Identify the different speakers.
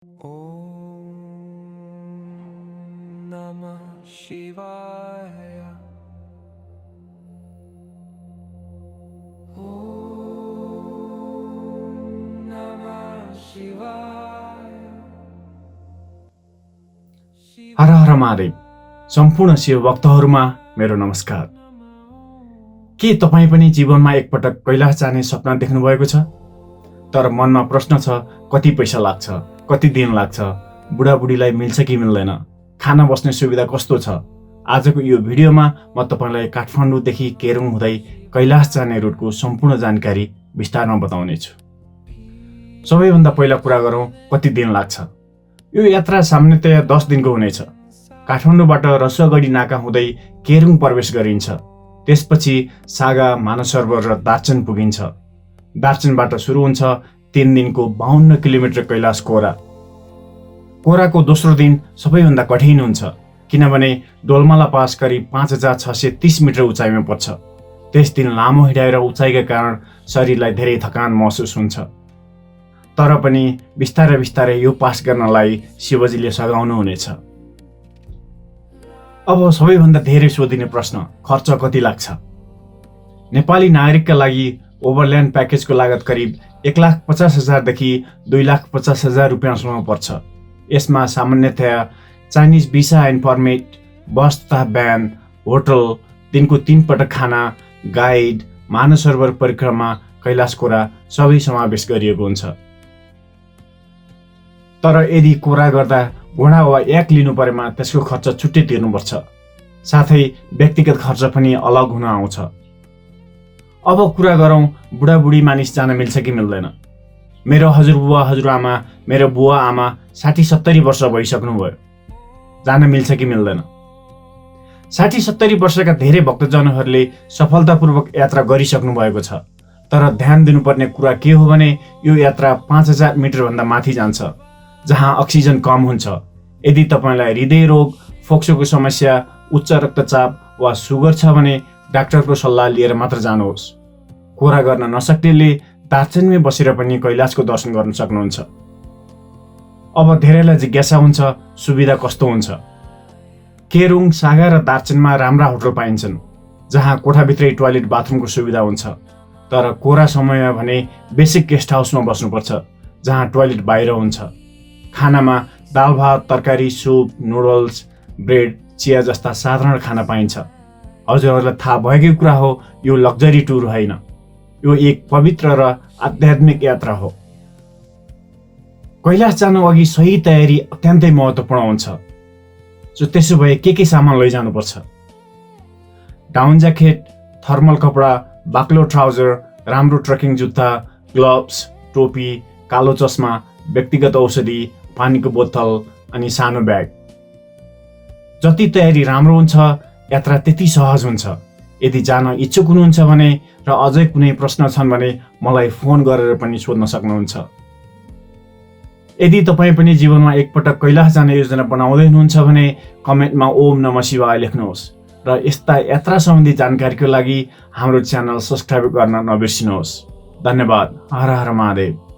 Speaker 1: Om Namah Shivaya. Om Namah Shivaya.
Speaker 2: हर हर महादेव। सम्पूर्ण शिव भक्तहरूमा मेरो नमस्कार। के तपाईँ पनि जीवनमा एकपटक कैलाश जाने सपना देख्नु भएको छ? तर मनमा प्रश्न छ, कति पैसा लाग्छ, कति दिन लाग्छ, बुढाबुढीलाई मिल्छ कि मिल्दैन, खाना बस्ने सुविधा कस्तो छ? आजको यो भिडियोमा म तपाईलाई काठमाडौँदेखि केरुङ हुँदै कैलाश जाने रुटको सम्पूर्ण जानकारी विस्तारमा बताउने छु। सबैभन्दा पहिला कुरा गरौँ कति दिन लाग्छ। यो यात्रा सामान्यतया 10 दिनको हुनेछ। काठमाडौँबाट रसुवागढी नाका हुँदै केरुङ प्रवेश गरिन्छ। त्यसपछि सागा, मानसरोवर र दार्चन पुगिन्छ। दार्चनबाट सुरु हुन्छ 3 दिनको 52 किलोमिटर कैलाश कोरा। कोराको दोस्रो दिन सबैभन्दा कठिन हुन्छ, किनभने डोलमाला पास करिब 5630 मिटर उचाइमा पर्छ। त्यस दिन लामो हिँडाएर उचाइका कारण शरीरलाई धेरै थकान महसुस हुन्छ। तर पनि बिस्तारै बिस्तारै यो पास गर्नलाई शिवजीले सघाउनु हुनेछ। अब सबैभन्दा धेरै सोधिने प्रश्न, खर्च कति लाग्छ? नेपाली नागरिकका लागि ओभरल्यान्ड प्याकेजको लागत करिब 1,50,000 देखि 2,50,000 रुपियाँसम्म पर्छ। यसमा सामान्यतया चाइनिज भिसा एन्ड पर्मिट, बस तथा भ्यान, होटल, दिनको 3 पटक खाना, गाइड, मानसरोवर परिक्रमा, कैलाश कोरा सबै समावेश गरिएको हुन्छ। तर यदि कोरा गर्दा घोडा वा याक लिनु परेमा त्यसको खर्च छुट्टै तिर्नुपर्छ। साथै व्यक्तिगत खर्च पनि अलग हुन आउँछ। अब कुरा गरौँ बुढाबुढी मानिस जान मिल्छ कि मिल्दैन। मेरो हजुरबुवा हजुरआमा, मेरो बुवा आमा 60-70 वर्ष भइसक्नुभयो। जान मिल्छ कि मिल्दैन? 60-70 वर्षका धेरै भक्तजनहरूले सफलतापूर्वक यात्रा गरिसक्नु भएको छ। तर ध्यान दिनुपर्ने कुरा के हो भने यो यात्रा 5000 मिटरभन्दा माथि जान्छ, जहाँ अक्सिजन कम हुन्छ। यदि तपाईँलाई हृदय रोग, फोक्सोको समस्या, उच्च रक्तचाप वा सुगर छ भने डाक्टरको सल्लाह लिएर मात्र जानुहोस्। कोरा गर्न नसक्नेले दार्चनमै बसेर पनि कैलाशको दर्शन गर्न सक्नुहुन्छ। अब धेरैलाई जिज्ञासा हुन्छ, सुविधा कस्तो हुन्छ? केरुङ, सागा र दार्चनमा राम्रा होटल पाइन्छन्, जहाँ कोठाभित्रै टोयलेट बाथरुमको सुविधा हुन्छ। तर कोरा समयमा भने बेसिक गेस्ट हाउसमा बस्नुपर्छ, जहाँ टोयलेट बाहिर हुन्छ। खानामा दाल भात, तरकारी, सुप, नुडल्स, ब्रेड, चिया जस्ता साधारण खाना पाइन्छ। हजुरहरूलाई थाहा भएकै कुरा हो, यो लग्जरी टुर होइन, यो एक पवित्र र आध्यात्मिक यात्रा हो। कैलाश जानु अघि सही तयारी अत्यन्तै महत्त्वपूर्ण हुन्छ। त्यसो भए के सामान लैजानुपर्छ? डाउन ज्याकेट, थर्मल कपडा, बाक्लो ट्राउजर, राम्रो ट्रेकिङ जुत्ता, ग्लोभ्स, टोपी, कालो चस्मा, व्यक्तिगत औषधि, पानीको बोतल अनि सानो ब्याग। जति तयारी राम्रो हुन्छ, यात्रा त्यति सहज हुन्छ। यदि जान इच्छुक हुनुहुन्छ भने र अझै कुनै प्रश्न छन् भने मलाई फोन गरेर पनि सोध्न सक्नुहुन्छ। यदि तपाईँ पनि जीवनमा एकपटक कैलाश जाने योजना बनाउँदै हुनुहुन्छ भने कमेन्टमा ओम नमः शिवाय लेख्नुहोस् र यस्ता यात्रा सम्बन्धी जानकारीको लागि हाम्रो च्यानल सब्स्क्राइब गर्न नबिर्सिनुहोस्। धन्यवाद। हर हर महादेव।